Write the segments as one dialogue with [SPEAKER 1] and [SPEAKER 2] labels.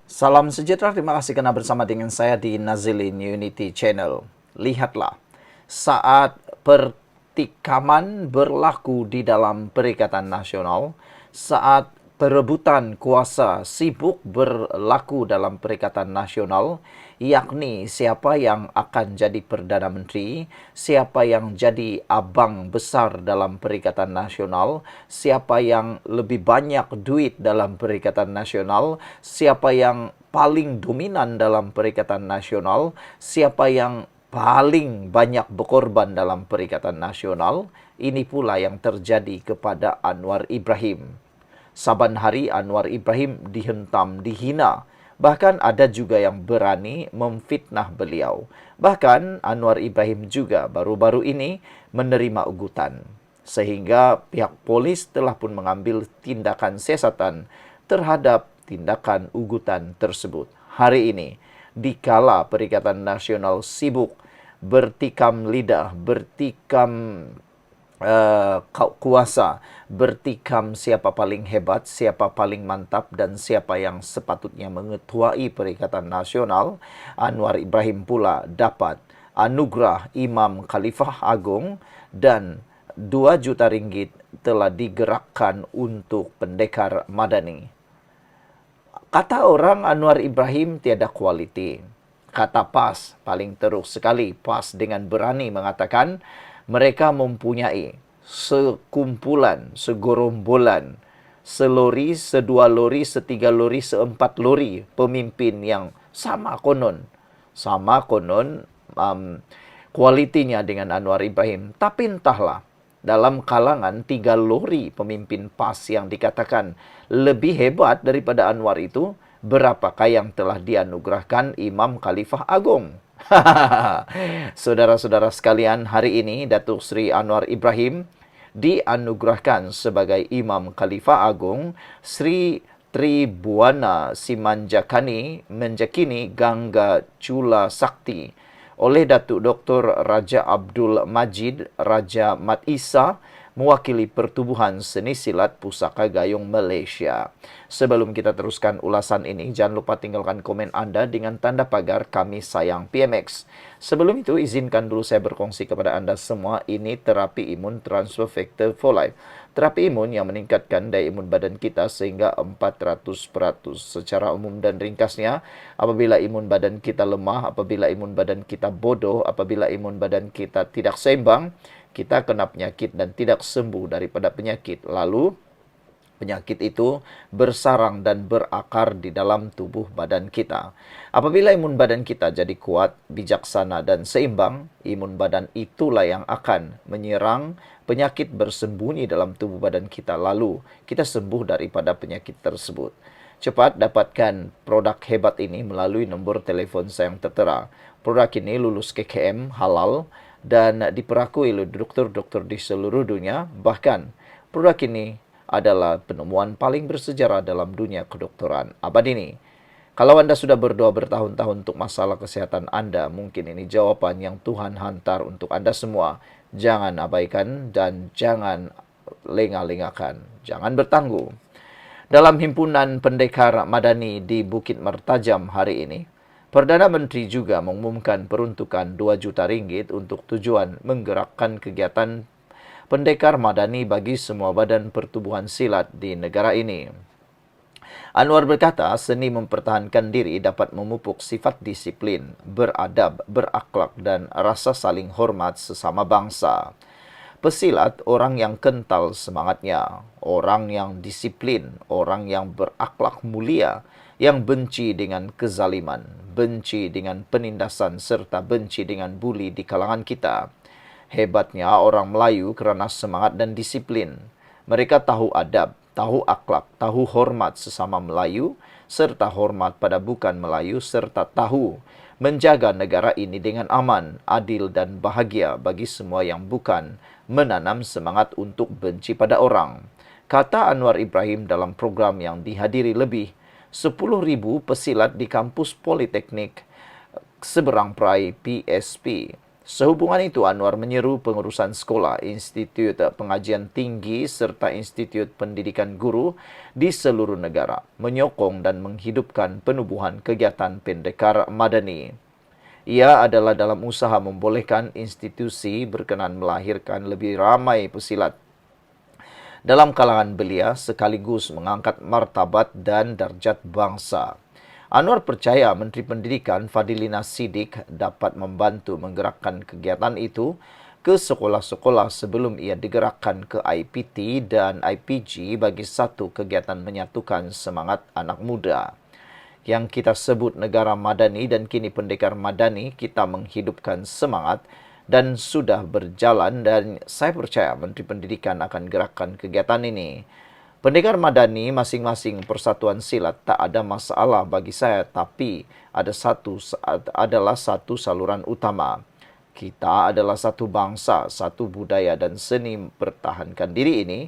[SPEAKER 1] Salam sejahtera, terima kasih karena bersama dengan saya di Nazilin Unity Channel. Lihatlah, saat pertikaman berlaku di dalam Perikatan Nasional, saat perebutan kuasa sibuk berlaku dalam Perikatan Nasional, yakni siapa yang akan jadi Perdana Menteri, siapa yang jadi abang besar dalam Perikatan Nasional, siapa yang lebih banyak duit dalam Perikatan Nasional, siapa yang paling dominan dalam Perikatan Nasional, siapa yang paling banyak berkorban dalam Perikatan Nasional, ini pula yang terjadi kepada Anwar Ibrahim. Saban hari Anwar Ibrahim dihentam, dihina. Bahkan ada juga yang berani memfitnah beliau. Bahkan Anwar Ibrahim juga baru-baru ini menerima ugutan. Sehingga pihak polis telah pun mengambil tindakan siasatan terhadap tindakan ugutan tersebut. Hari ini, dikala Perikatan Nasional sibuk bertikam lidah, bertikam kuasa, bertikam siapa paling hebat, siapa paling mantap, dan siapa yang sepatutnya mengetuai Perikatan Nasional, Anwar Ibrahim pula dapat anugerah Imam Khalifah Agung dan 2 juta ringgit telah digerakkan untuk pendekar Madani. Kata orang Anwar Ibrahim tiada kualiti. Kata PAS paling teruk sekali. PAS dengan berani mengatakan mereka mempunyai sekumpulan, segorombolan, selori, sedua lori, setiga lori, seempat lori pemimpin yang sama konon. Sama konon kualitinya dengan Anwar Ibrahim. Tapi entahlah, dalam kalangan 3 lori pemimpin PAS yang dikatakan lebih hebat daripada Anwar itu, berapakah yang telah dianugerahkan Imam Khalifah Agung? Saudara-saudara sekalian, hari ini Datuk Seri Anwar Ibrahim dianugerahkan sebagai Imam Khalifah Agung Sri Tribuana Simanjakani Menjakini Gangga Chula Sakti oleh Datuk Dr. Raja Abdul Majid Raja Mat Isa mewakili Pertubuhan Seni Silat Pusaka Gayung Malaysia. Sebelum kita teruskan ulasan ini, jangan lupa tinggalkan komen Anda dengan tanda pagar kami sayang PMX. Sebelum itu, izinkan dulu saya berkongsi kepada Anda semua, ini terapi imun transfer factor for life. Terapi imun yang meningkatkan daya imun badan kita sehingga 400%. Secara umum dan ringkasnya, apabila imun badan kita lemah, apabila imun badan kita bodoh, apabila imun badan kita tidak seimbang, kita kena penyakit dan tidak sembuh daripada penyakit. Lalu, penyakit itu bersarang dan berakar di dalam tubuh badan kita. Apabila imun badan kita jadi kuat, bijaksana dan seimbang, imun badan itulah yang akan menyerang penyakit bersembunyi dalam tubuh badan kita. Lalu, kita sembuh daripada penyakit tersebut. Cepat dapatkan produk hebat ini melalui nombor telefon saya yang tertera. Produk ini lulus KKM halal dan diperakui oleh dokter-dokter di seluruh dunia. Bahkan, produk ini adalah penemuan paling bersejarah dalam dunia kedokteran abad ini. Kalau Anda sudah berdoa bertahun-tahun untuk masalah kesehatan Anda, mungkin ini jawaban yang Tuhan hantar untuk Anda semua. Jangan abaikan dan jangan lengah-lengahkan. Jangan bertangguh. Dalam himpunan pendekar Madani di Bukit Mertajam hari ini, Perdana Menteri juga mengumumkan peruntukan 2 juta ringgit untuk tujuan menggerakkan kegiatan pendekar Madani bagi semua badan pertubuhan silat di negara ini. Anwar berkata, seni mempertahankan diri dapat memupuk sifat disiplin, beradab, berakhlak dan rasa saling hormat sesama bangsa. Pesilat orang yang kental semangatnya, orang yang disiplin, orang yang berakhlak mulia, yang benci dengan kezaliman, benci dengan penindasan serta benci dengan buli di kalangan kita. Hebatnya orang Melayu kerana semangat dan disiplin. Mereka tahu adab, tahu akhlak, tahu hormat sesama Melayu, serta hormat pada bukan Melayu, serta tahu menjaga negara ini dengan aman, adil dan bahagia bagi semua yang bukan menanam semangat untuk benci pada orang. Kata Anwar Ibrahim dalam program yang dihadiri lebih 10,000 pesilat di kampus Politeknik Seberang Perai PSP. Sehubungan itu, Anwar menyeru pengurusan sekolah, institut pengajian tinggi serta institut pendidikan guru di seluruh negara menyokong dan menghidupkan penubuhan kegiatan pendekar madani. Ia adalah dalam usaha membolehkan institusi berkenan melahirkan lebih ramai pesilat dalam kalangan belia sekaligus mengangkat martabat dan darjat bangsa. Anwar percaya Menteri Pendidikan Fadilina Siddiq dapat membantu menggerakkan kegiatan itu ke sekolah-sekolah sebelum ia digerakkan ke IPT dan IPG bagi satu kegiatan menyatukan semangat anak muda. Yang kita sebut negara madani dan kini pendekar madani, kita menghidupkan semangat dan sudah berjalan, dan saya percaya Menteri Pendidikan akan gerakkan kegiatan ini. Pendekar madani masing-masing persatuan silat tak ada masalah bagi saya, tapi adalah satu saluran utama. Kita adalah satu bangsa, satu budaya dan seni pertahankan diri ini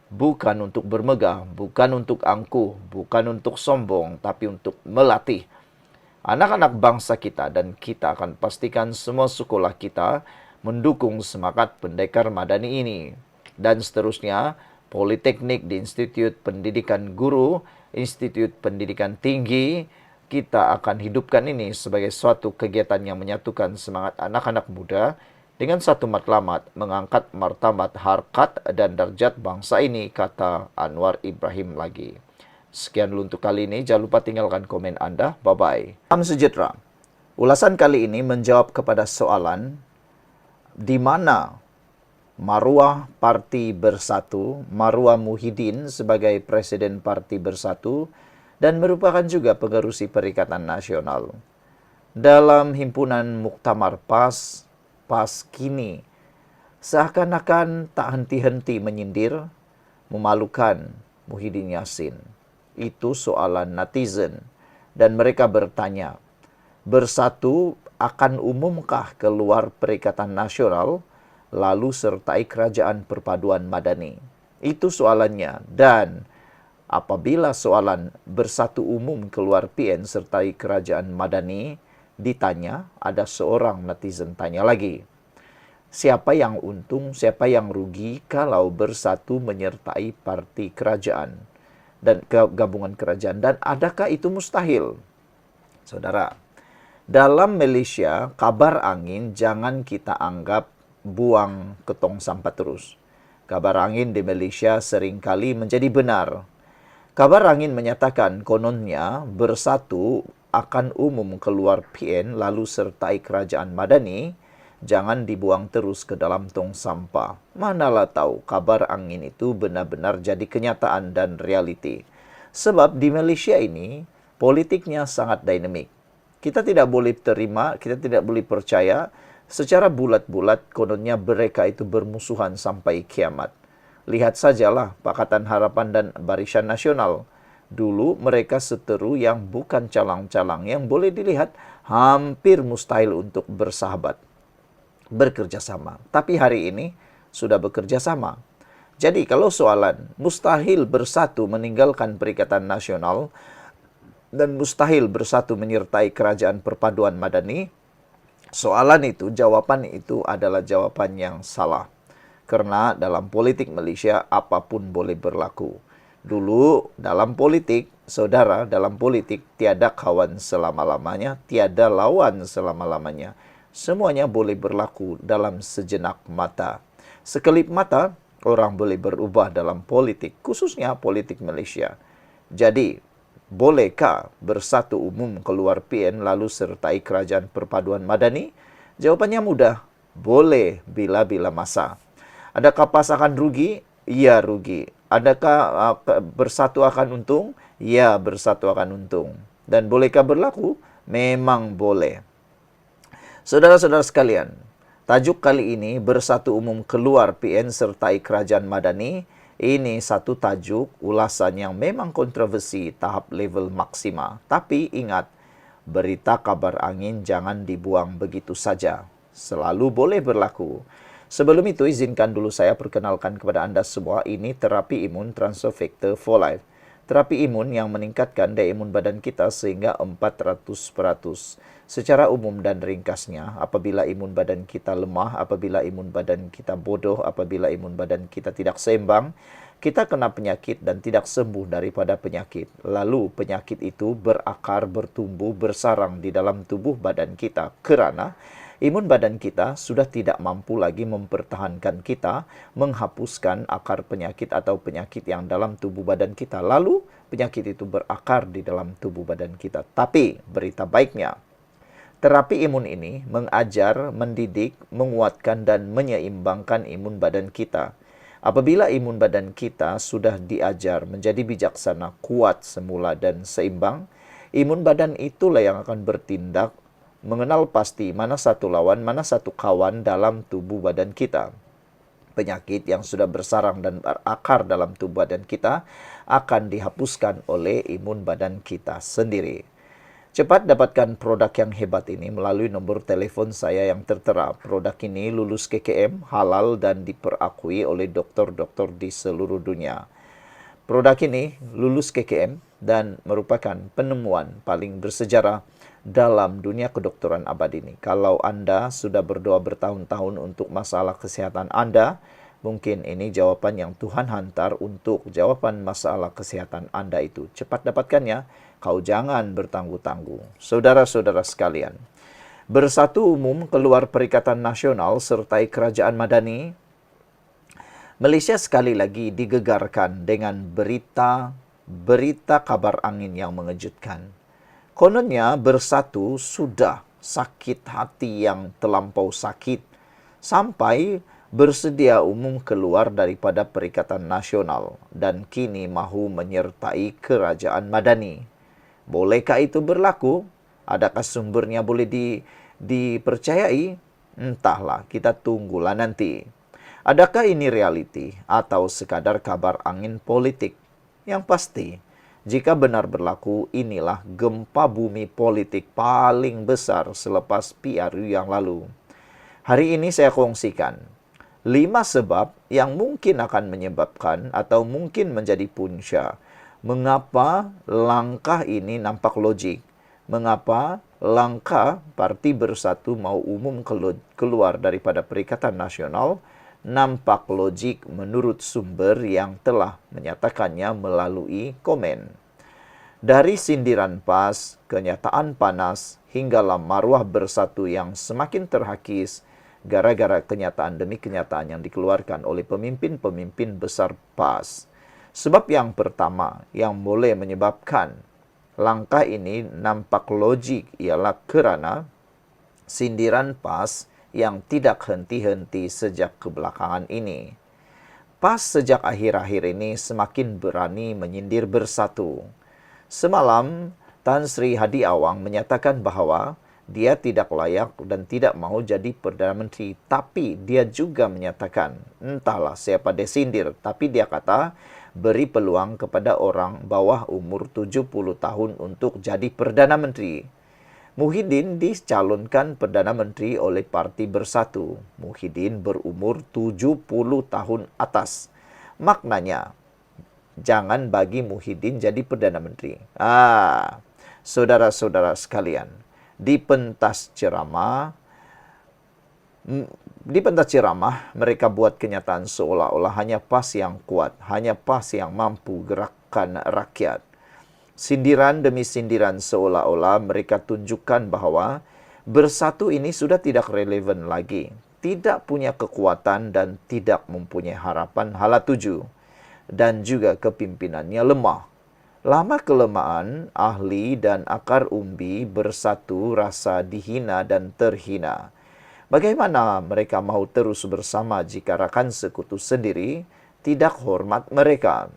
[SPEAKER 1] bukan untuk bermegah, bukan untuk angkuh, bukan untuk sombong, tapi untuk melatih anak-anak bangsa kita, dan kita akan pastikan semua sekolah kita mendukung semangat pendekar madani ini. Dan seterusnya, Politeknik di Institut Pendidikan Guru, Institut Pendidikan Tinggi, kita akan hidupkan ini sebagai suatu kegiatan yang menyatukan semangat anak-anak muda dengan satu matlamat mengangkat martabat, harkat, dan darjat bangsa ini, kata Anwar Ibrahim lagi. Sekian dulu untuk kali ini. Jangan lupa tinggalkan komen Anda. Bye-bye. Salam sejahtera. Ulasan kali ini menjawab kepada soalan di mana Marwah Parti Bersatu, Marwah Muhyiddin sebagai Presiden Parti Bersatu dan merupakan juga pengerusi Perikatan Nasional. Dalam himpunan Muktamar PAS kini seakan-akan tak henti-henti menyindir, memalukan Muhyiddin Yassin. Itu soalan netizen, dan mereka bertanya, Bersatu akan umumkah keluar Perikatan Nasional lalu sertai Kerajaan Perpaduan Madani? Itu soalannya. Dan apabila soalan Bersatu umum keluar PN sertai Kerajaan Madani ditanya, ada seorang netizen tanya lagi, siapa yang untung, siapa yang rugi kalau Bersatu menyertai parti kerajaan dan gabungan kerajaan, dan adakah itu mustahil? Saudara, dalam Malaysia, kabar angin jangan kita anggap buang ke tong sampah terus. Kabar angin di Malaysia seringkali menjadi benar. Kabar angin menyatakan kononnya Bersatu akan umum keluar PN lalu sertai Kerajaan Madani, jangan dibuang terus ke dalam tong sampah. Manalah tahu kabar angin itu benar-benar jadi kenyataan dan realiti. Sebab di Malaysia ini, politiknya sangat dinamik. Kita tidak boleh terima, kita tidak boleh percaya secara bulat-bulat kononnya mereka itu bermusuhan sampai kiamat. Lihat sajalah Pakatan Harapan dan Barisan Nasional. Dulu mereka seteru yang bukan calang-calang, yang boleh dilihat hampir mustahil untuk bersahabat, bekerja sama. Tapi hari ini sudah bekerja sama. Jadi kalau soalan mustahil Bersatu meninggalkan Perikatan Nasional dan mustahil Bersatu menyertai Kerajaan Perpaduan Madani, soalan itu, jawaban itu adalah jawaban yang salah. Karena dalam politik Malaysia, apapun boleh berlaku. Dulu dalam politik, saudara, dalam politik tiada kawan selama-lamanya, tiada lawan selama-lamanya. Semuanya boleh berlaku dalam sejenak mata. Sekelip mata, orang boleh berubah dalam politik, khususnya politik Malaysia. Jadi, bolehkah Bersatu umum keluar PN lalu sertai Kerajaan Perpaduan Madani? Jawabannya mudah. Boleh bila-bila masa. Adakah PAS akan rugi? Ya, rugi. Adakah Bersatu akan untung? Ya, Bersatu akan untung. Dan bolehkah berlaku? Memang boleh. Saudara-saudara sekalian, tajuk kali ini Bersatu umum keluar PN sertai Kerajaan Madani. Ini satu tajuk ulasan yang memang kontroversi tahap level maksima. Tapi ingat, berita kabar angin jangan dibuang begitu saja. Selalu boleh berlaku. Sebelum itu, izinkan dulu saya perkenalkan kepada Anda semua, ini terapi imun transfer factor for life. Terapi imun yang meningkatkan daya imun badan kita sehingga 400%. Secara umum dan ringkasnya, apabila imun badan kita lemah, apabila imun badan kita bodoh, apabila imun badan kita tidak seimbang, kita kena penyakit dan tidak sembuh daripada penyakit. Lalu penyakit itu berakar, bertumbuh, bersarang di dalam tubuh badan kita kerana imun badan kita sudah tidak mampu lagi mempertahankan kita, menghapuskan akar penyakit atau penyakit yang dalam tubuh badan kita. Lalu penyakit itu berakar di dalam tubuh badan kita. Tapi berita baiknya, terapi imun ini mengajar, mendidik, menguatkan dan menyeimbangkan imun badan kita. Apabila imun badan kita sudah diajar menjadi bijaksana, kuat semula dan seimbang, imun badan itulah yang akan bertindak mengenal pasti mana satu lawan, mana satu kawan dalam tubuh badan kita. Penyakit yang sudah bersarang dan berakar dalam tubuh badan kita akan dihapuskan oleh imun badan kita sendiri. Cepat dapatkan produk yang hebat ini melalui nombor telefon saya yang tertera. Produk ini lulus KKM, halal dan diperakui oleh dokter-dokter di seluruh dunia. Produk ini lulus KKM dan merupakan penemuan paling bersejarah dalam dunia kedokteran abad ini. Kalau Anda sudah berdoa bertahun-tahun untuk masalah kesehatan Anda, mungkin ini jawaban yang Tuhan hantar untuk jawaban masalah kesehatan Anda itu. Cepat dapatkannya, kau jangan bertangguh-tangguh. Saudara-saudara sekalian, Bersatu Umum keluar Perikatan Nasional sertai Kerajaan Madani, Malaysia sekali lagi digegarkan dengan berita kabar angin yang mengejutkan. Kononnya Bersatu sudah sakit hati yang terlampau sakit sampai bersedia umum keluar daripada Perikatan Nasional dan kini mahu menyertai Kerajaan Madani. Bolehkah itu berlaku? Adakah sumbernya boleh dipercayai? Entahlah, kita tunggulah nanti. Adakah ini realiti atau sekadar kabar angin politik? Yang pasti, jika benar berlaku, inilah gempa bumi politik paling besar selepas PRU yang lalu. Hari ini saya kongsikan 5 sebab yang mungkin akan menyebabkan atau mungkin menjadi punca mengapa langkah ini nampak logik. Mengapa langkah Parti Bersatu mau umum keluar daripada Perikatan Nasional nampak logik menurut sumber yang telah menyatakannya melalui komen. Dari sindiran PAS, kenyataan panas, hinggalah maruah Bersatu yang semakin terhakis gara-gara kenyataan demi kenyataan yang dikeluarkan oleh pemimpin-pemimpin besar PAS. Sebab yang pertama yang boleh menyebabkan langkah ini nampak logik ialah kerana sindiran PAS yang tidak henti-henti sejak kebelakangan ini. PAS sejak akhir-akhir ini semakin berani menyindir Bersatu. Semalam, Tan Sri Hadi Awang menyatakan bahawa dia tidak layak dan tidak mahu jadi Perdana Menteri. Tapi dia juga menyatakan, entahlah siapa dia sindir, tapi dia kata beri peluang kepada orang bawah umur 70 tahun untuk jadi Perdana Menteri. Muhyiddin dicalonkan Perdana Menteri oleh Parti Bersatu. Muhyiddin berumur 70 tahun atas. Maknanya, jangan bagi Muhyiddin jadi Perdana Menteri. Saudara-saudara sekalian, di pentas ceramah mereka buat kenyataan seolah-olah hanya PAS yang kuat, hanya PAS yang mampu gerakkan rakyat. Sindiran demi sindiran seolah-olah mereka tunjukkan bahawa Bersatu ini sudah tidak relevan lagi, tidak punya kekuatan dan tidak mempunyai harapan hala tuju. Dan juga kepimpinannya lemah. Lama kelamaan, ahli dan akar umbi Bersatu rasa dihina dan terhina. Bagaimana mereka mahu terus bersama jika rakan sekutu sendiri tidak hormat mereka?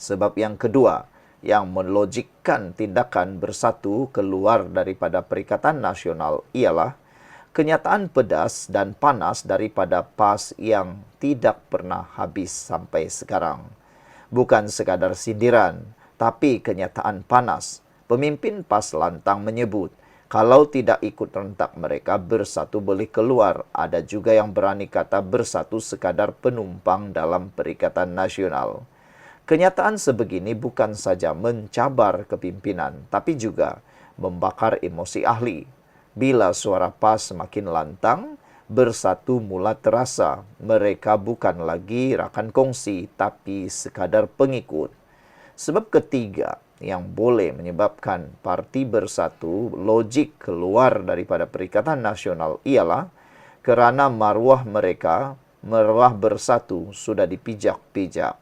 [SPEAKER 1] Sebab yang kedua, yang melogikkan tindakan Bersatu keluar daripada Perikatan Nasional ialah kenyataan pedas dan panas daripada PAS yang tidak pernah habis sampai sekarang. Bukan sekadar sindiran, tapi kenyataan panas. Pemimpin PAS lantang menyebut, kalau tidak ikut rentak mereka, Bersatu boleh keluar. Ada juga yang berani kata Bersatu sekadar penumpang dalam Perikatan Nasional. Kenyataan sebegini bukan saja mencabar kepimpinan, tapi juga membakar emosi ahli. Bila suara PAS semakin lantang, Bersatu mula terasa mereka bukan lagi rakan kongsi, tapi sekadar pengikut. Sebab ketiga yang boleh menyebabkan parti Bersatu logik keluar daripada Perikatan Nasional ialah kerana maruah Bersatu sudah dipijak-pijak.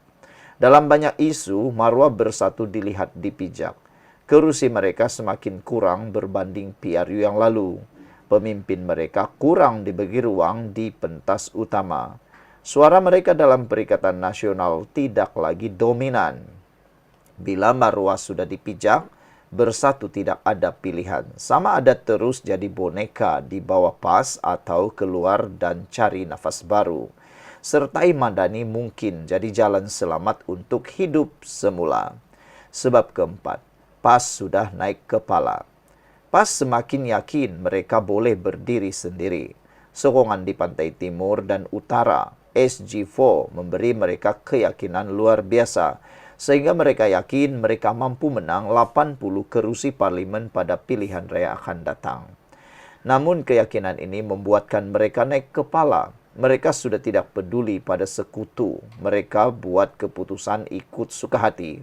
[SPEAKER 1] Dalam banyak isu, maruah Bersatu dilihat dipijak. Kerusi mereka semakin kurang berbanding PRU yang lalu. Pemimpin mereka kurang diberi ruang di pentas utama. Suara mereka dalam Perikatan Nasional tidak lagi dominan. Bila maruah sudah dipijak, Bersatu tidak ada pilihan. Sama ada terus jadi boneka di bawah PAS atau keluar dan cari nafas baru. Sertai Madani mungkin jadi jalan selamat untuk hidup semula. Sebab keempat, PAS sudah naik kepala. PAS semakin yakin mereka boleh berdiri sendiri. Sokongan di pantai timur dan utara, SG4 memberi mereka keyakinan luar biasa, sehingga mereka yakin mereka mampu menang 80 kerusi parlimen pada pilihan raya akan datang. Namun keyakinan ini membuatkan mereka naik kepala. Mereka sudah tidak peduli pada sekutu. Mereka buat keputusan ikut suka hati.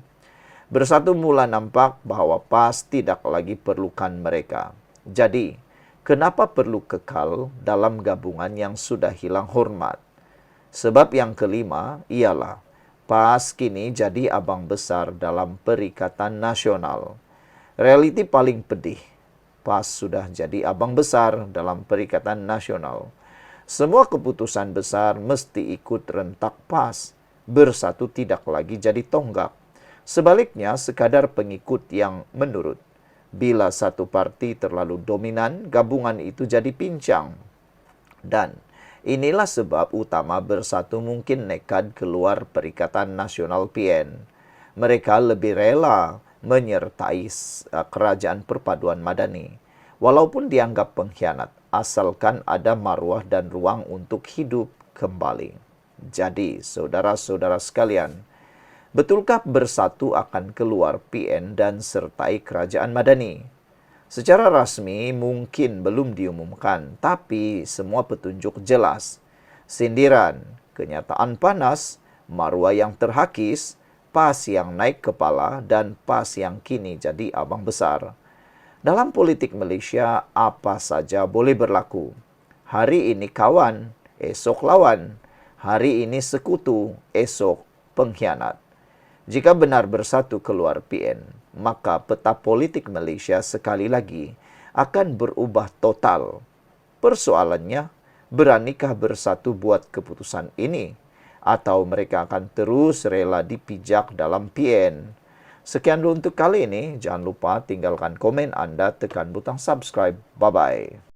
[SPEAKER 1] Bersatu mula nampak bahawa PAS tidak lagi perlukan mereka. Jadi, kenapa perlu kekal dalam gabungan yang sudah hilang hormat? Sebab yang kelima ialah PAS kini jadi abang besar dalam Perikatan Nasional. Realiti paling pedih, PAS sudah jadi abang besar dalam Perikatan Nasional. Semua keputusan besar mesti ikut rentak PAS. Bersatu tidak lagi jadi tonggak. Sebaliknya, sekadar pengikut yang menurut. Bila satu parti terlalu dominan, gabungan itu jadi pincang. Dan inilah sebab utama Bersatu mungkin nekat keluar Perikatan Nasional PN. Mereka lebih rela menyertai Kerajaan Perpaduan Madani. Walaupun dianggap pengkhianat, asalkan ada maruah dan ruang untuk hidup kembali. Jadi, saudara-saudara sekalian, betulkah Bersatu akan keluar PN dan sertai Kerajaan Madani? Secara rasmi mungkin belum diumumkan, tapi semua petunjuk jelas. Sindiran, kenyataan panas, maruah yang terhakis, PAS yang naik kepala, dan PAS yang kini jadi abang besar. Dalam politik Malaysia, apa saja boleh berlaku. Hari ini kawan, esok lawan. Hari ini sekutu, esok pengkhianat. Jika benar Bersatu keluar PN, maka peta politik Malaysia sekali lagi akan berubah total. Persoalannya, beranikah Bersatu buat keputusan ini? Atau mereka akan terus rela dipijak dalam PN? Sekian dulu untuk kali ini. Jangan lupa tinggalkan komen Anda, tekan butang subscribe. Bye-bye.